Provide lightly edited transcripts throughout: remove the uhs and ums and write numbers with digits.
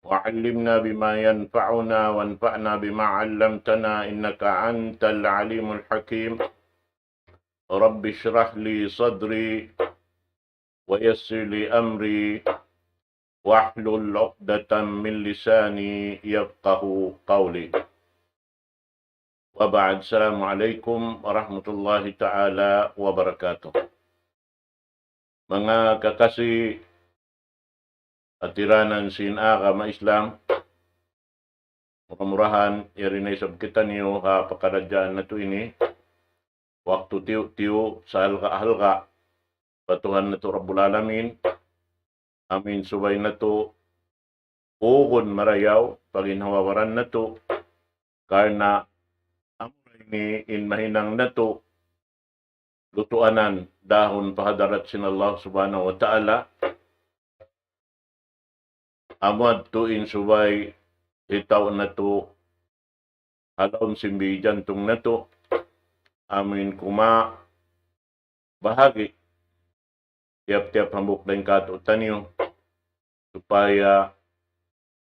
وعلمنا بما ينفعنا وانفعنا بما علمتنا إنك أنت العليم الحكيم. رب اشرح لي صدري ويسر لي أمري واحلل عقدة من لساني يفقه قولي. وبعد السلام عليكم ورحمة الله تعالى وبركاته. Mga kakasi atiranan sin agama Islam, mukamurahan, yarinay sab kita niyo ha pakadadyan na to ini, waktu tiyo sa halga-halga, batuhan na to Rabbul Alamin, amin subay na to, ugon marayaw, paginhawawaran na to, karena amoy ni inmahinang na to, lutuanan dahon pahadarat sin Allah subhanahu wa ta'ala, amad tuin subay itaw na to, halawon simbi jantong na to, amin kuma bahagi, tiap-tiap hambuk dan katutan niyo, supaya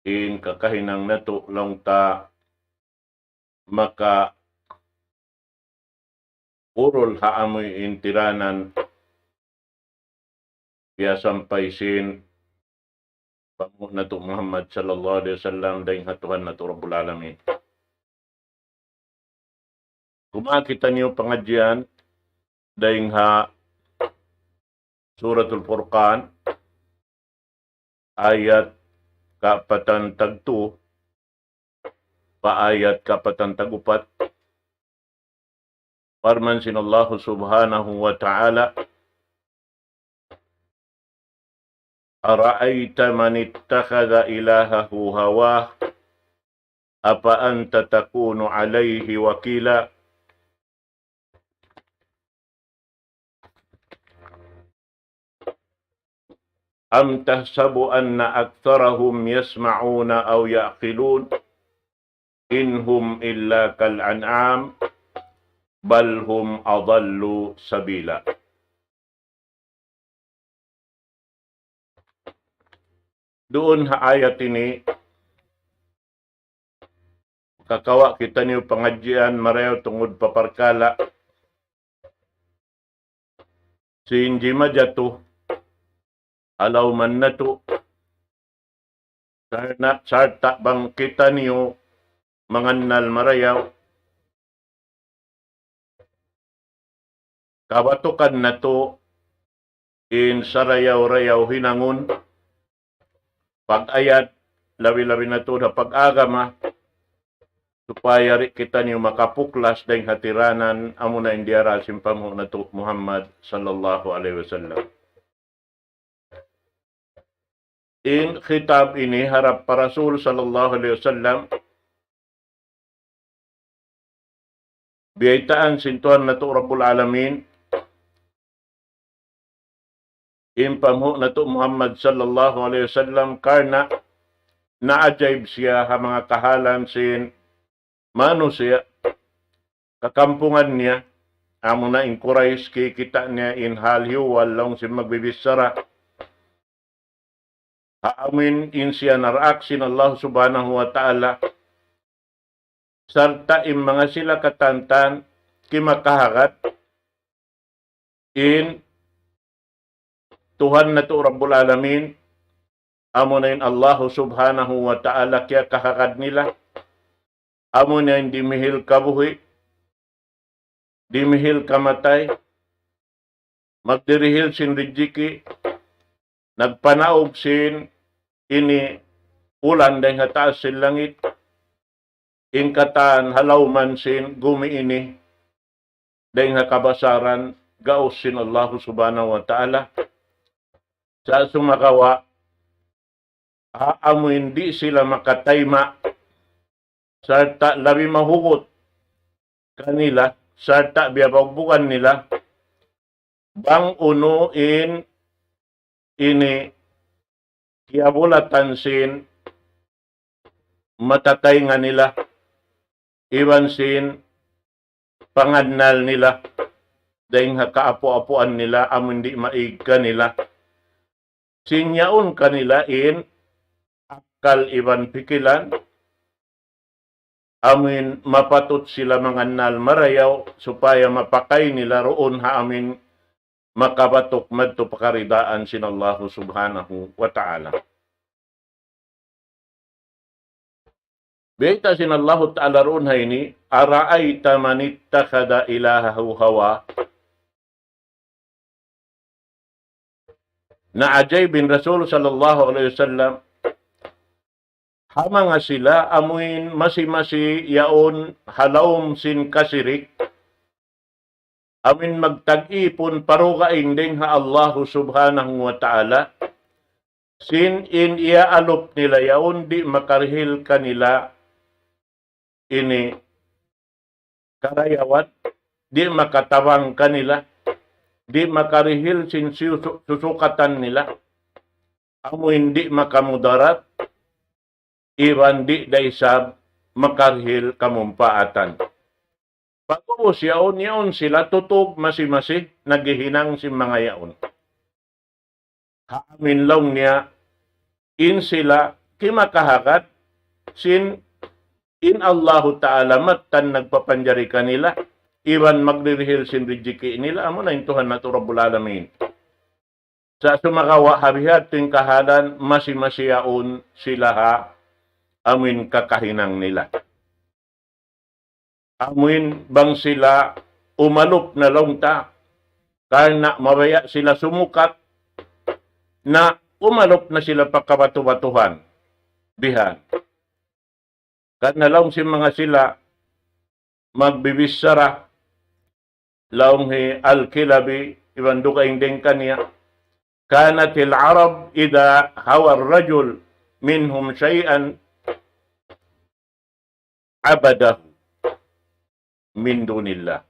in kakahinang na to, lang ta maka urol haamoy intiranan kaya sampay sin pamu na to Muhammad sallallahu alaihi wasallam dahing hatuhan na to Rabbul Alamin. Kumakita niyo pengajian dahing ha Suratul Furqan ayat kapatan tagtu pa ayat kapatan tagupat. Farman sinallahu subhanahu wa ta'ala, ara'aita man ittakhadha ilahahu hawah, apa anta takunu alayhi wakila. Am tahsabu anna aktharahum yasma'una aw ya'qilun, inhum illa kal an'am, bal hum adallu sabila. Doon ha ayat ini, kakawa kita niyo pengajian mareho tungod paparkala. Si inji majatuh, alaw man na to, sarta bang kita niyo mangannal marayaw, kabatukan na to in sarayaw-rayaw hinangon, pag-ayat, labi-labi na to na pag-agama, supaya kita niyo makapuklas dahil hatiranan amo na indiaral simpamo na to Muhammad sallallahu alaihi wasallam. In khitab ini harap para Rasul sallallahu alaihi wasallam, biyaitaan sintuhan na to Rabbul Alamin, impamho na to Muhammad sallallahu alaihi wasallam karna naajaib siya ha mga kahalan sin manusia kakampungan niya amo na in Quraysh kita niya in halyo walong sin magbibisara haamin in siya naraksin Allah subhanahu wa ta'ala sarta in mga sila katantan kimakahagat in Tuhan na to Rabbul Alamin, amo na yun Allah subhanahu wa ta'ala kaya kahakad nila, amo na yun dimihil kabuhi, dimihil kamatay, magdirihil sin rijiki, nagpanaog sin ini ulan dahil hataas sin langit, ingkatan halawman sin gumi ini, dahil hakabasaran gaos sin Allah subhanahu wa ta'ala, sa sumakawa, amo hindi sila makatayma, sarta labi mahugot kanila, sarta biyabagbukan nila, bang unuin ini kiabulatan sin matatay nga nila, iwan sin pangadnal nila, dahil kaapo-apuan nila, amo hindi maig kanila, sinyaon kanila in akal iban pikilan, amin mapatut sila mangannal marayaw, supaya mapakay nila roon ha amin makabatok madto pakaridaan sinallahu subhanahu wa ta'ala. Beta sinallahu ta'ala roon ha ini, ara'ayta man ittakhada ilahahu hawa. Naajay bin Rasul sallallahu alaihi wasallam, hama nga sila amuin masi-masi yaon halawm sin kasirik, amin magtag-ipon parugaing ding ha Allah subhanahu wa ta'ala, sin in iaalop nila yaon di makarhil kanila ini karayawat, di makatawang kanila, di makarihil sin susukatan nila, amo hindi makamudarat, iwan di daysab makarhil kamumpaatan. Pagkubos yaon sila tutog masi-masi, naghihinang si mga yaon. Haamin lang niya, in sila kimakahakat, sin in Allahu Ta'ala matan nagpapanjari kanila, iwan magdirihil sin rijiki nila, amo na intuhan na to Rabbul Alamin. Sa sumakawa habihat ting kahalan, masi-masiyaon sila ha, amin kakahinang nila. Amin bang sila umalop na longta, karena mabaya sila sumukat, na umalop na sila pagkabatu-batuhan, bihan. Karena lang si mga sila magbibisara, laong hi al-kilabi, iban dukaing din kanya, kanatil Arab ida hawar rajul minhum syai'an abadahu min dunillah.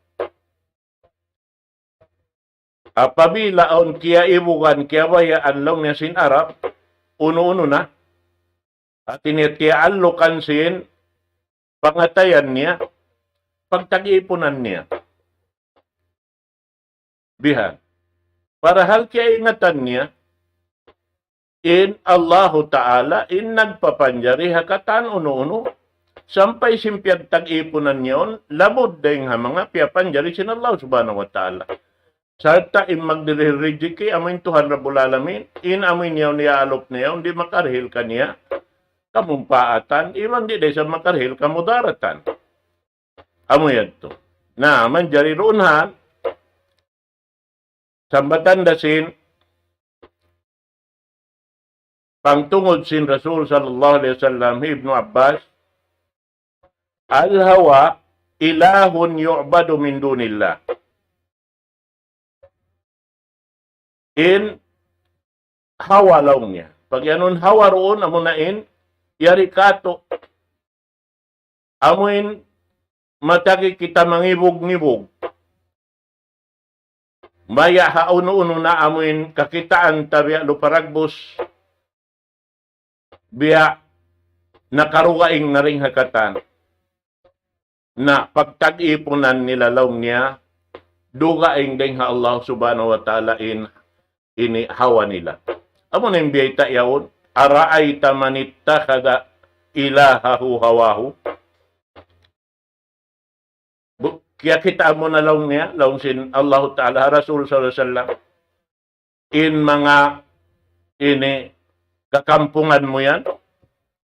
Apabila on kia ibukan kia bayaan lang niya sin Arab, uno-uno na, at initiya alukan sin pangatayan niya, pagtag-ipunan niya. Bihan. Para hal kaya ingatan niya, in Allahu Ta'ala, in nagpapanjari hakatan uno-uno, sampay simpiyag tag-ipunan niyon, labod dahing ha mga piyapanjari sin Allah subhanahu wa ta'ala. Sarta in magdirirejiki, amin Tuhan Rabbul Alamin, in amin niyaw niyaalop niyaw, di makarhil ka niya, kamumpaatan, iwan di dahil sa makarhil kamudaratan. Amo yan to. Na, manjari roon ha, sambatan dasin, pangtungod sin Rasul sallallahu alaihi wasallam, Ibnu Abbas, al-hawa ilahun yu'badu min dunillah. In hawa lang niya. Pag yanon hawa roon, amo na in, yari kato. Amuin, matagi kita mangibog-ngibog. Maya hauno-uno na amuin kakitaan tabiya luparagbos. Biya nakarugaing na ring hakatan. Na pagtag-ipunan nila law niya, dugaing ding ha Allah subhanahu wa ta'ala in ini hawa nila. Amo na yung biyayta yaon, ara'ayta man ittakhada ilahahu hawahu. Kaya kita mo na lang niya, lang sin Allah Ta'ala, Rasul sallallahu alaihi wasallam, in mga ini kakampungan mo yan,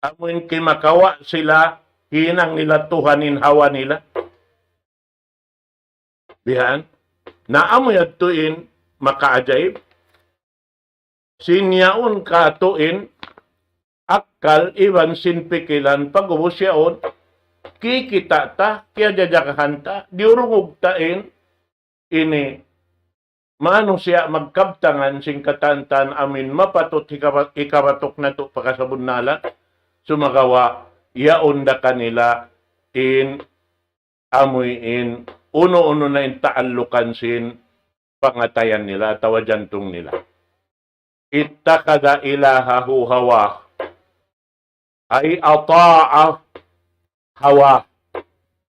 amuin kimakawa sila, hinang nila tuhanin hawa nila. Bihan, naamo yatuin makaajaib, sinyaon katuin, akal iwan sinpikilan pagubos yaon, kikita ta, kaya jajakahan ta, diurungog tain, ini, maano siya magkabtangan sing katantan amin mapatot ikabatok na to pakasabon nala, sumagawa, yaon da kanila, in, amoy in, uno-uno na in taalukan sin, pangatayan nila, tawajantong nila. Ittakada ilahahu hawa, ay ata'a hawa.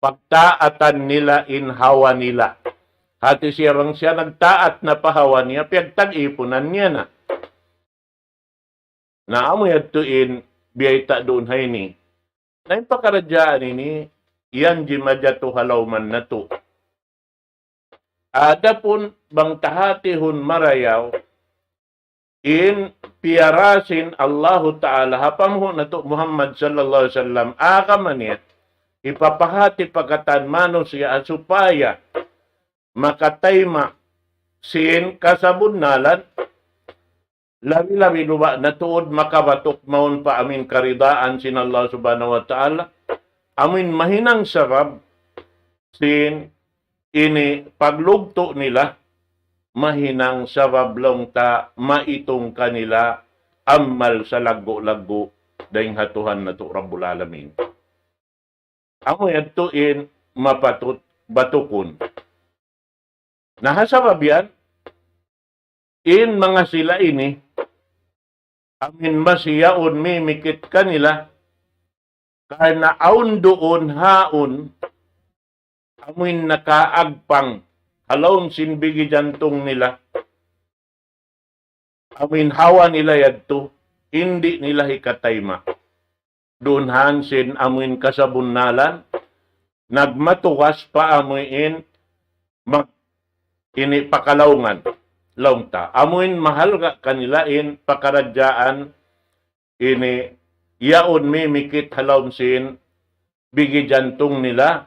Pagtaatan nila in hawa nila. Hati siya nagtaat na pahawa niya, piyagtag-ipunan niya na. Naamoy atuin biyayta doon hay ni. Na yung pakaradyaan ini, yan jimajatu halauman na to. Ada pun bang tahatihun marayaw, in piarasin Allah Ta'ala, hapamho na to Muhammad sallallahu alaihi wasallam, akamanit, ipapahati pagkatan mano siya supaya makatayma sin kasabunnalan, labi-labi luba na tuod makabatok maun pa amin karidaan sin Allah subhanahu wa ta'ala, amin mahinang sarab sin ini paglugto nila, mahinang sarab lang ta maitong kanila amal sa lago-lago dahing hatuhan na to Rabbul Alamin. Amoy atuin mapatut batukon. Nahasabab yan, in mga sila ini, amin masiyaon mimikit kanila, kaya aun doon haon, amin nakaagpang, halawon sinbigi jantong nila, amin hawa nila yadto, hindi nila hikatayma. Doon hansin amin kasabunnalan, nagmatukas pa amin ini pakalaungan. Launta. Amuin mahal ka kanilain pakaradyaan ini yaon mimikit halawsin bigi jantong nila.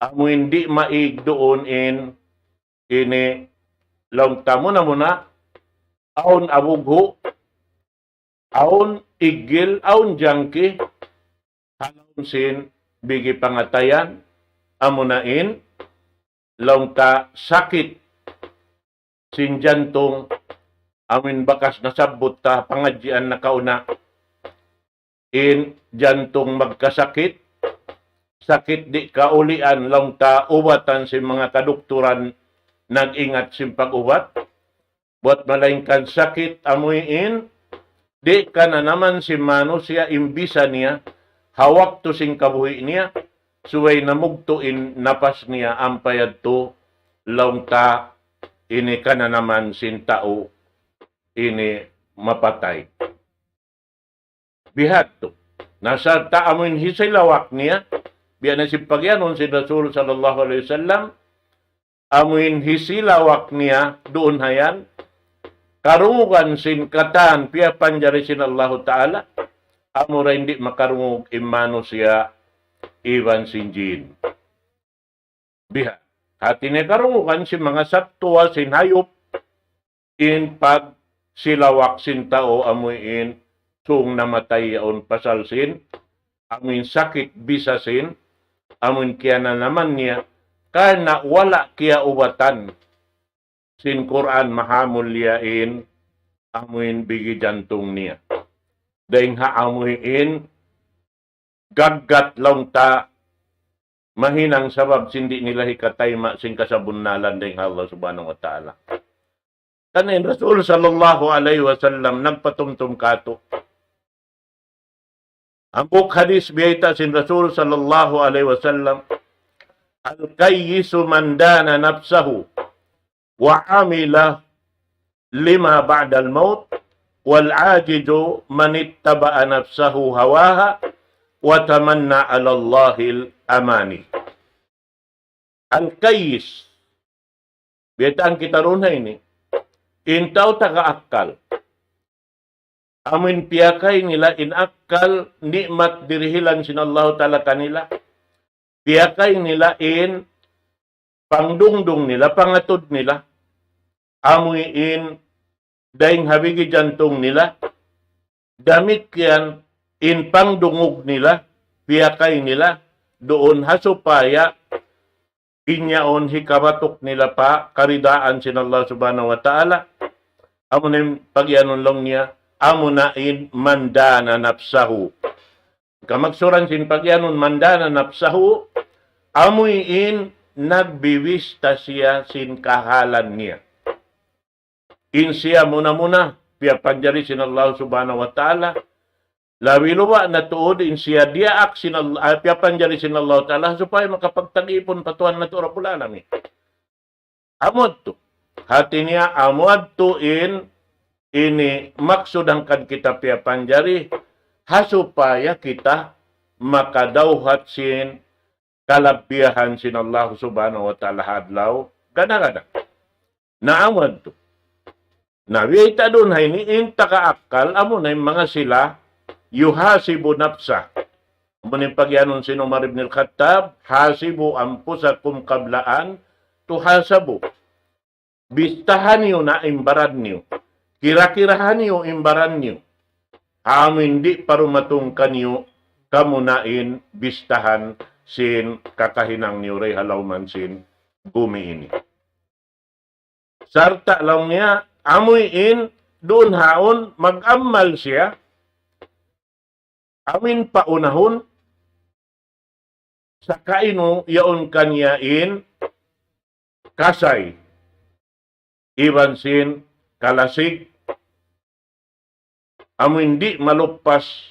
Amuin di maig doon ini launta muna aon abugho, aon igil, aon jangki, halawsin bigi pangatayan, amunain launta sakit sin jantong, amin bakas nasabot ta pangadjian na kauna, in jantong magkasakit, sakit di kaulian lang ta ubatan si mga kadukturan nag-ingat sin pag-ubat, buat malaingkan sakit amuin, di ka na naman si mano siya imbisa niya, hawak to sing kabuhi niya, suway namugtuin napas niya ampayad to lang ta ini ka na naman sin tao ini mapatay. Bihat to. Nasa taamin hisilawak niya, biya na si pagyanon si Rasul sallallahu alaihi wasallam, amin hisilawak niya doon hayan, karungugan sin katan, piya panjari sin Allah Ta'ala, amura hindi makarungog imano siya, iwan sin jin. Bihat. Hati ni karungukan si mga satwa sin hayop in pag silawak sin tao amuin sung namatay yaon pasal sin amuin sakit bisa sin amuin kaya na naman niya karena wala kaya ubatan sin Quran mahamul yain amuin bigi jantung niya dahing ha amuin gaggat lang ta mahinang sabab sindi nila hikatayma sin kasabunnalan ding Allah subhanahu wa ta'ala. Kanin Rasul sallallahu alaihi wasallam nagpatumtum kato. Ang buk hadis biyayta sin Rasul sallallahu alaihi wasallam, al-kayyisu man dana nafsahu wa amila lima ba'da al-maut wal ajizu man ittaba'a nafsahu hawaha wa tamanna 'ala Allahil amani. Al-kayyis. Biyataan kita ron ini. Intaw taka-akkal. Amin piyakay nila inakkal nikmat dirihilan sin Allah Ta'ala kanila. Piyakay nila in pangdungdung nila, pangatod nila. Amoy in daing habigi jantong nila. Damit kiyan in pangdungog nila, piyakay nila, doon hasupaya, inyaon hikabatok nila pa, karidaan sin Allah subhanahu wa ta'ala, amunin pagyanon lang niya, amunain mandana nafsahu. Kamagsuran sin pagyanon mandana nafsahu, amuin nagbiwista siya sin kahalan niya. In siya muna-muna, piyapanjari sin Allah subhanahu wa ta'ala, labi luwa na tuod in siya diaak sin Allah, piyapanjari sin Allah ta'ala, supaya makapagtag-ipon patuan na to Rabbul Alamin. Amod to. Hati niya, amod to in ini maksud ang kad kita piyapanjari, hasupaya kita makadawhat sin kalabihan sin Allah subhanahu wa ta'ala hadlaw gana-gana. Naamad to. Nawita doon hay ni inta kaakal amo na yung mga sila yuhasibu nafsa. Munin pagyanon si Umar ibn al-Khattab, hasibu anfusakum qablaan tuhasabu. Bistahan niyo na imbaran niyo. Kira-kirahan niyo imbaran niyo. Amin di parumatungkan niyo kamunain bistahan sin kakahinang niyo ray halawman sin bumi ini. Sarta lang niya, amuin doon haon mag-amal siya. Amin paunahon sa kaino yaon kanyain kasay iban sin kalasig amin di malupas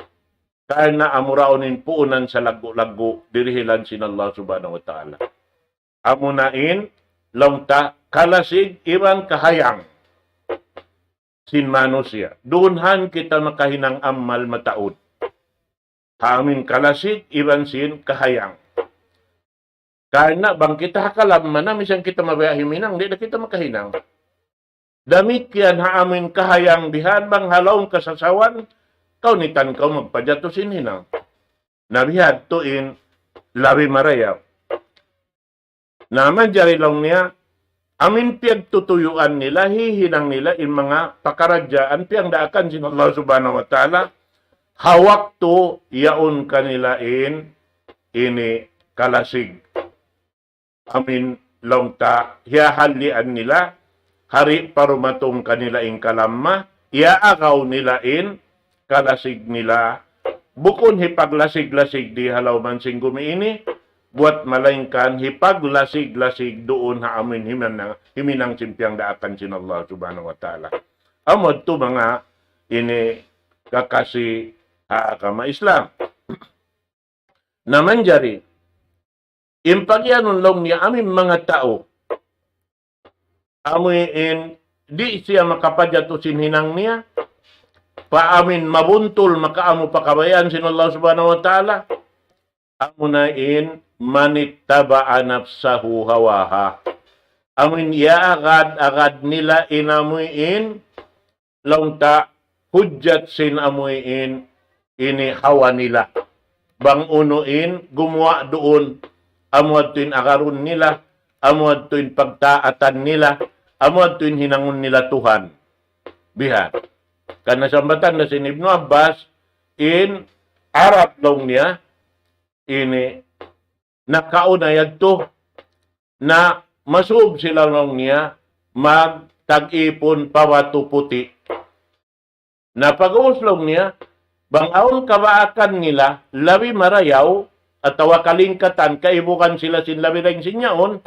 kaya na amuraonin puunan sa lago-lago dirihilan sin Allah subhanahu wa ta'ala. Amunain lamta kalasig iban kahayang sin manusia. Doonhan kita makahinang amal mataod. Amin kalasig iban sin kahayang. Karena bang kita hakalam mana misang kita mabayahiminang, di na kita makahinang. Damit yan haamin kahayang bihan bang halawang kasasawan, kaunitan kau magpajatusin hinang. Nabihad tuin labi marayaw. Naman jari lang niya, amin piyag tutuyuan nila, hihinang nila in mga pakaradyaan, piyang daakan sin Allah subhanahu wa ta'ala, hawak to yaon kanila in ini kalasig. Amin longta hiyahalian nila hari parumatong kanila in kalamma iaakaw nila in kalasig nila bukon hipaglasig-lasig di halaw man sing gumiini buat malaingkan hipaglasig-lasig doon ha amin himinang simpyang daakan sin Allah subhanahu wa ta'ala. Amod to mga ini kakasi agama Islam. Naman jari impagyanon lang niya aming mga tao. Amin di siya makapadyato sinhinang niya. Paamin mabuntol makaamo pakabayan sin Allah subhanahu wa ta'ala. Amunain manittaba'a nafsahu hawaha. Amin yaagad nila inamuin langta hujjat sin amuin ini hawa nila. Bang unuin gumawa doon amuad tuin akarun nila, amuad tuin pagtaatan nila, amuad tuin hinangon nila Tuhan. Bihan. Karena sambatan na sin Ibnu Abbas, in Arab long niya, ini, nakaunayad to, na masub sila long niya, magtag-ipon pawatu puti. Na pag-uuslong niya, bang aon kabaakan nila, labi marayaw, at tawakalingkatan, kaibukan sila sin labirang sinyaon,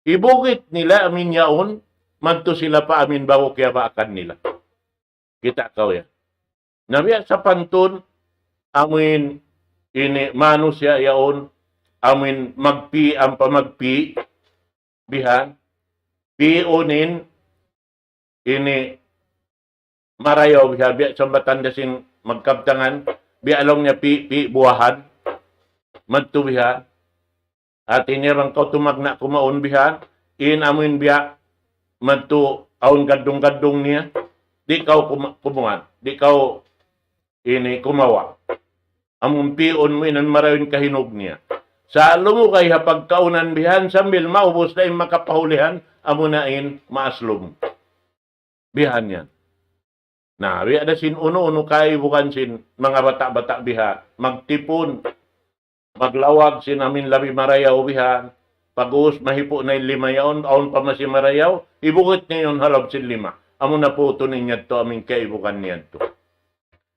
ibugit nila amin yaon, manto sila pa amin bago kaya baakan nila. Kita kau ya. Nabiya sa pantun, amin ini manusia yaon, amin magpi ang pamagpi, bihan, piunin, ini marayaw, biya sambatan dasin magkabtangan, biya along niya pi buwahan, magtubihan, at inirang kau tumagna kumaon bihan, in amin biya, magtu aun gadung-gadung niya, di kau kumuhan, di kau ini kumawa. Amun pion mo inan marawin kahinog niya. Sa alam mo kay hapagkaunan bihan, sambil maubos na yung makapahulihan, amunain maaslum. Bihan yan. Na, biya na sin uno-uno kay bukan sin mga bata-bata bihan, magtipon, maglawag sin amin labi marayaw bihan, pag-uus mahipo na yung 5 yaon, aon pa masi marayaw, ibukit niya yun halab sin 5. Amo na po ito ninyad to, amin kaibukan niyan to.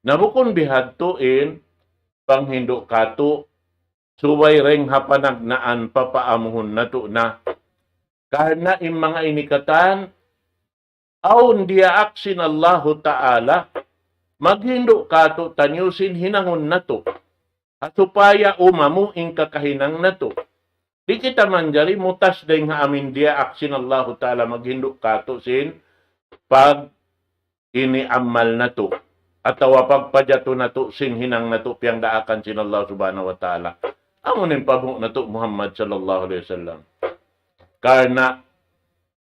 Nabukon bihad to in, panghindo kato, subay reng hapanagnaan papaamuhon na to na. Karena in mga inikatan, aon dia aksin Allahu Ta'ala, maghindo kato tanyusin hinangon na to. At supaya umamu in kakahinang na to. Di kita manjari mutas dahil nga amin dia aksin Allahu Ta'ala maghindo kato sin pag ini amal na to. atawa pagpadyato nato sinhinang nato piyang daakan sin Allah subhanahu wa ta'ala. Amo nin pabung nato Muhammad sallallahu alaihi wasallam. Karena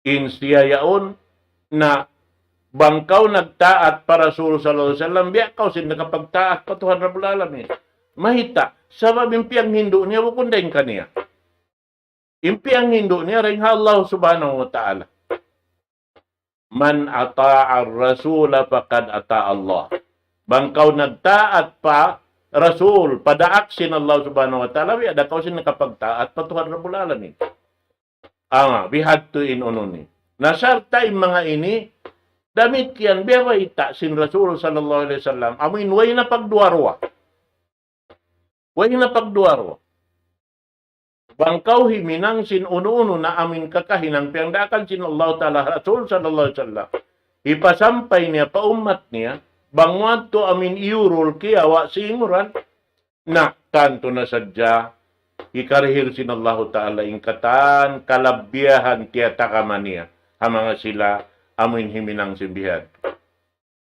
insiya yaon na bangkaw nagtaat para Rasul sallallahu alaihi wasallam, biya kaw sin nakapagtaat pa Tuhan Rabbul Alamin. Mahita, sabab impiang hindu niya, wukundain ka niya. Impiang hindu niya, rin Allah subhanahu wa ta'ala. Man ata'a ar-rasula faqad ata'a Allah. Bangkaw nagtaat pa Rasul, padaak sin Allah subhanahu wa ta'ala, biya kaw sin nakapagtaat pa Tuhan Rabbul Alamin. We had to inununi. Nasarta yung mga ini, damit yan, biya ita sin Rasul sallallahu alaihi wasallam. Amin, way na pagduarwa. Way na pagduarwa. Bangkaw himinang sin uno-uno na amin kakahinang piyangdakan sin Allah ta'ala Rasul sallallahu alaihi wasallam. Ipasampay niya, paumat niya, bangwad to amin iurul kiyawa singuran, na tanto na sadya, ikarihil sin Allah ta'ala ingkatan, kalabbiyahan tiya takamaniya, hamanga sila amin himinang simbihan.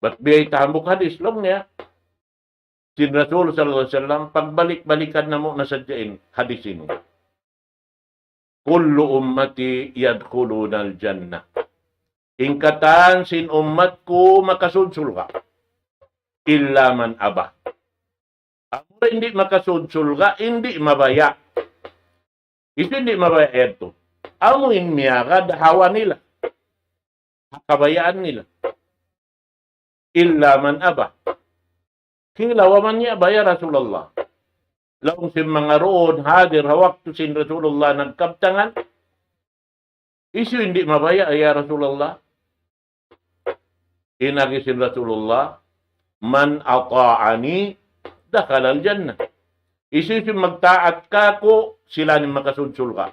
Ba't biyay tambok hadis long niya, sin Rasul sallallahu alaihi wasallam, pagbalik-balikan na mo na sadyain hadis ini. Kullu ummati yadkhuluna al-jannah. Ingkatan sin ummat ko makasudsul ka. Illa man aba. Amo hindi makasudsul ka, hindi mabaya. Ito hindi mabaya ito. Amo inmiyaka, dahawa nila. Kabayaan nila. Illa man aba. Kilawa man niya baya Rasulullah. Laong si mga roon, hadir, hawak to sin Rasulullah nagkabtangan. Isu hindi mabaya, ya Rasulullah. Inagi sin Rasulullah, man ata'ani, dakal al-jannah. Isu magtaat ka ko, sila ni makasudsul ka.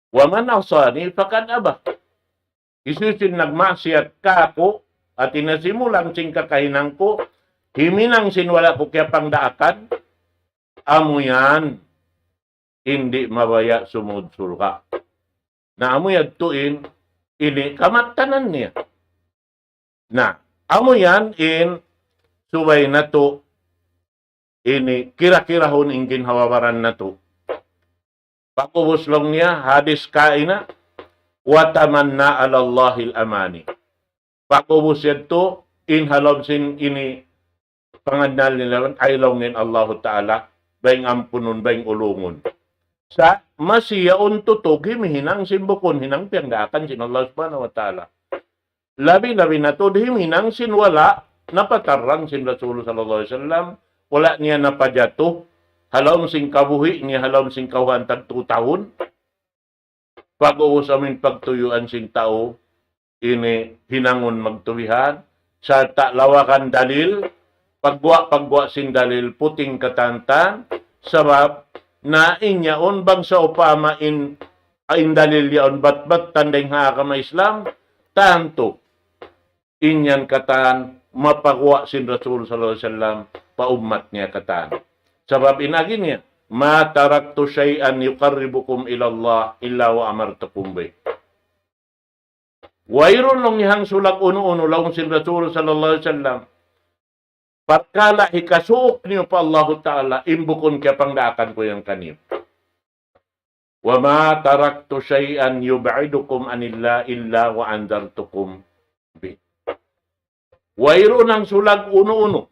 Wa man asani, fakad aba. Isu nagmaksiyat ka ko, at inasimulang sing kakahinang ko, himinang sinwala ko kaya pangdaakan, amo yan, hindi mabaya sumudsul ka. Na amo yan tuin, ini kamatanan niya. Na, amo yan in subay na to, ini kira-kirahon ingin hawawaran na to. Pakubuslong niya, hadis kaina, wataman na alallahil amani. Pakubus yan to, in halom sin ini pangadnal nila, aylongin Allah Ta'ala, bayang ampunon, bayang ulungon. Sa masiyaon tutog, himihinang simbukon, hinang piyangdakan sin Allah subhanahu wa ta'ala. Labi-labi na to, himinang sinwala, napatarang sin Rasul sallallahu alaihi wasallam, wala niya napadyato, halom sing kabuhi, niya halom sing kauhantag 2 tahun. Pag-uus amin pagtuyuan sin tao, ini hinangon magtuwihan, sa lawakan dalil, pagwa sin dalil puting katantan, sabab na inyaon bang sa upama in dalil yaon bat-bat tandeng hakama Islam, tanto inyan katan mapagwa sin Rasul sallallahu alaihi wasallam paumat niya katan. Sabab inagi niya, ma taraktu syai'an yuqarribukum ila Allah illa wa amartukum bih. Wairon long nihang sulak uno-uno laong sin Rasul sallallahu alaihi wasallam. Pagkala ikasuok niyo pa Allah Ta'ala, imbukon kaya pangdaakan ko yung kanyo. Wa ma taraktu syai'an yub'idukum anillah illa wa andartukum bi. Wairo ng sulag uno-uno.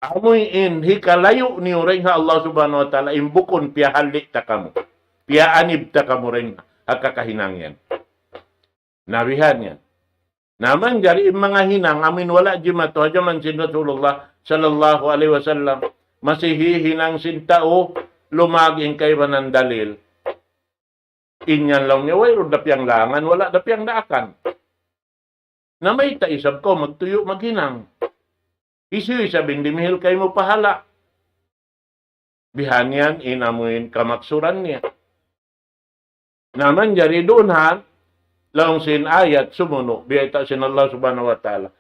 Amoy in hikalayo niyo rin ha Allah Subhanahu wa Ta'ala, imbukon piya halik ta kamo. Piya anib ta kamo rin hakakahinang yan. Nabihan yan. Naman jari mga hinang amin wala jimato jaman sin Rasulullah sallallahu alaihi wasallam masih hinang sin tao lumaging kay banan dalil. Inyan lang niya way dapyang langan wala dapyang daakan. Na may taisab ko magtuyo maghinang. Isu sabing dimihil kay mo pahala. Bihanyan inamuin kamaksuran niya. Naman jari doon ha laong sin ayat sumuno biyata sin Allah subhanahu wa ta'ala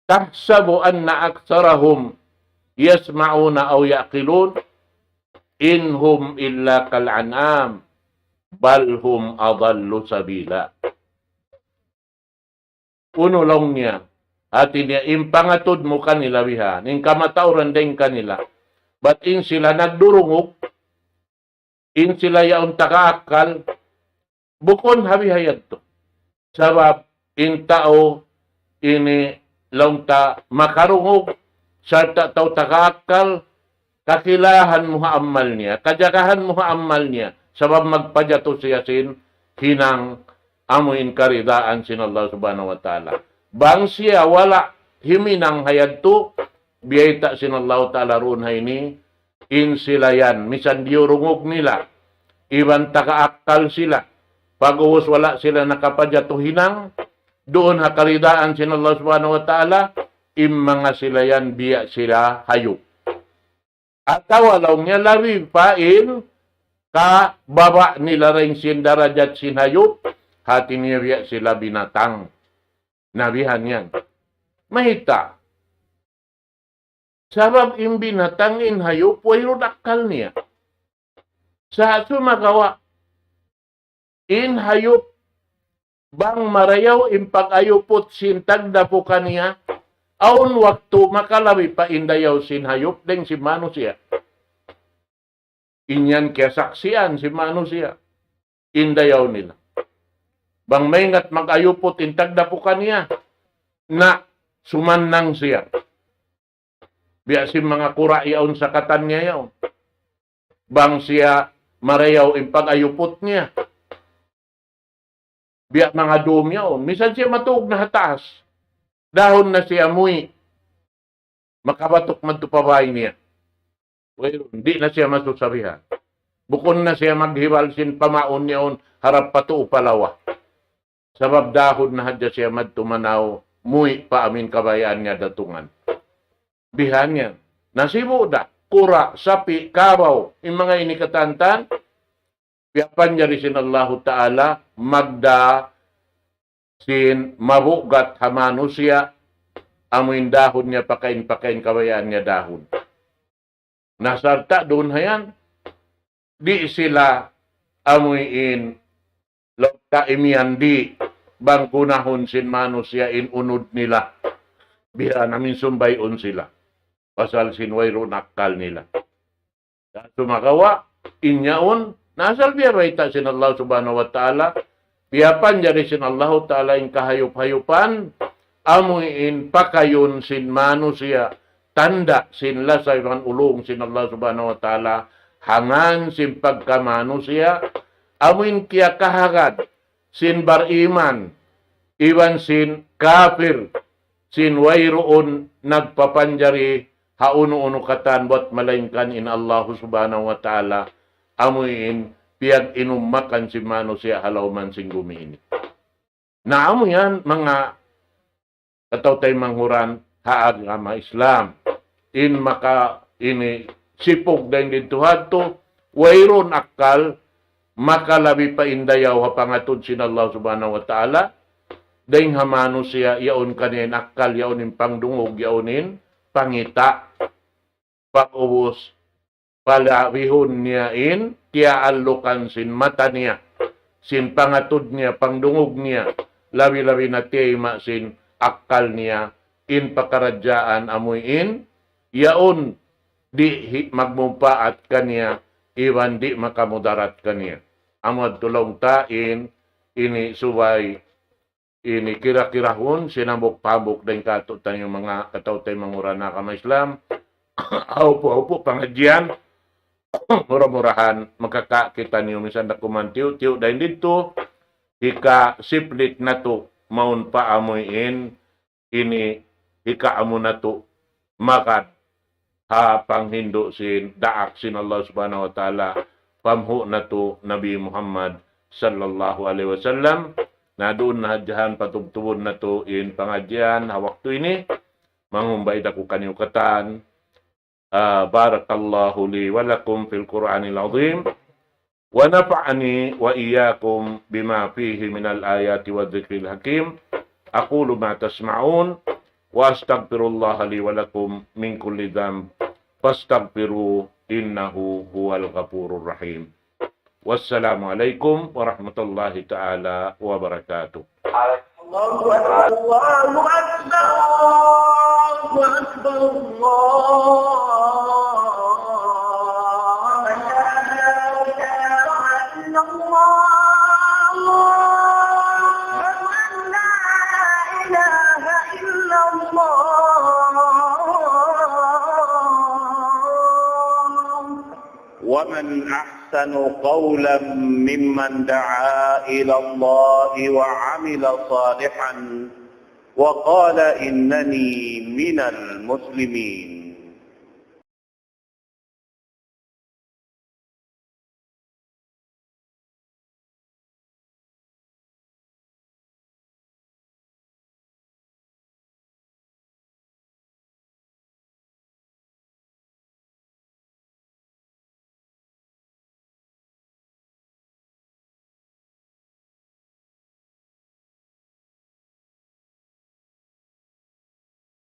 tahsabu anna aktsarahum yasma'una aw yaqilun inhum illa kal an'am bal hum adallu sabila. unulong niya. At niya, impangatod mo kanila bihan, in kamatauran din kanila. But in sila nagdurungok, in sila yaon takaakal, bukon habihayad to. Sabab, in tao, ini launta makarungog, sa tao takaakal, kakilahan mo haamal niya, kajakahan mo haamal niya, sabab magpadyato siya sin, hinang amuin karidaan sin Allah subhanahu wa ta'ala. Bang siya wala himinang hayad to, biyayta sin Allah ta'ala roon hayni, in sila yan, misan diurungog nila, iban takaakal sila, pag-uwas wala sila nakapadyato hinang, doon hakaridaan sin Allah subhanahu wa ta'ala, mga sila yan, biya sila hayop. At walaw niya labi pa in ka baba nila rin sin darajat sin hayop, hati niya biya sila binatang. Nabihan yan. Mahita. Sabab in binatang in hayop, wayro dakal niya. Sa sumagawa, in hayop, bang marayaw in pag-ayupot sin tagdapo kaniya, aun waktu makalabi pa indayaw sin hayop, deng si manusia. Inyan kaya saksian si manusia. Indayaw nila. Bang maingat mag-ayupot intagda po kaniya na sumannang siya. Biya si mga kura yaon sa katan niya yaon. Bang siya marayaw in pag-ayupot niya. Biya mga doom yaon. Misan siya matuog na hataas. Dahon na siya muy. Makabatok man tupabay niya. Well, hindi na siya masusabihan. Bukon na siya maghiwal sin pamaon niyaon harap patu palawa. Sabab dahon na hadya siya madtumanaw muy pa amin kabayaan niya datungan. Bihan niya. Nasibo da. Kura, sapi, kabaw. Yung mga inikatantan. Piyapan niya rin sin Allah Ta'ala magda sin mabugat hamano siya. Amuin dahon niya pakain kabayaan niya dahon. Nasarta doon hayan. Di sila amuin lokta imian di bangkunahon sin manusia in unod nila. Biya namin sumbayon sila. Pasal sinwayro nakal nila. Sumakawa, inyaon, nasal biya baita sin Allah subhanahu wa ta'ala. Biyapan jari sin Allah ta'ala in kahayop-hayupan. Amuin pakayon sin manusia. Tanda sin lasay man ulong sin Allah subhanahu wa ta'ala. Hangan sin pagkamanusia. Amuin kia kahagad. Sin bariman. Iwan sin kafir. Sin wayroon nagpapanjari. Hauno-uno katan buat malainkan in Allah subhanahu wa ta'ala. Amuin piyag inumakan si manusia halaw man sin gumiini. Na amo yan mga katawtay manghuran haag nga mga Islam. In maka ini sipog din dito hato, wayron akal, makalabi pa indayaw hapangatod sin Allah subhanahu wa ta'ala, dahil hamano siya, yaon kanin akal, yaonin pangdungog, yaonin pangita, pag-ubos, palabihon niya in, kaya alukan sin mata niya, sin pangatod niya, pangdungog niya, labi-labi na tiyema sin akal niya, in pakaradyaan amoy in, yaon di magmumpa at kanya, iwan di makamudarat kanya. Amad tulong tain, ini subay, ini kira-kirahon, sinambok-pambok din katutan yung mga katawtay mangurana ka Islam. Aupo-aupo, pangadyan, murah-murahan, magkakakita niyo minsan na kumantiw-tiw. Dahil dito, hika siplit na to, maun pa amoy in, ini hika amo na to, makat, ha panghindo sin daak sin Allah subhanahu wa ta'ala pamhu na to Nabi Muhammad sallallahu alaihi wasallam na doon na hadyahan patugtubon na to in pangadyan hawak to ini mangumbay da ko kaniukatan barakallahu li wa lakum fil Qur'anil azim wa nafa'ani wa iyyakum bima fihi minal ayati wa dhikril hakim aqulu ma tasma'un wa astaghfirullah li wa lakum min kulli dhanb fastaghfiru innahu huwal ghafurur rahim. Wassalamu alaikum warahmatullahi taala wabarakatuh. الله أكبر الله أكبر الله لا إله إلا الله لا إله إلا الله. ومن أحسن قولا ممن دعا إلى الله وعمل صالحا وقال إنني من المسلمين.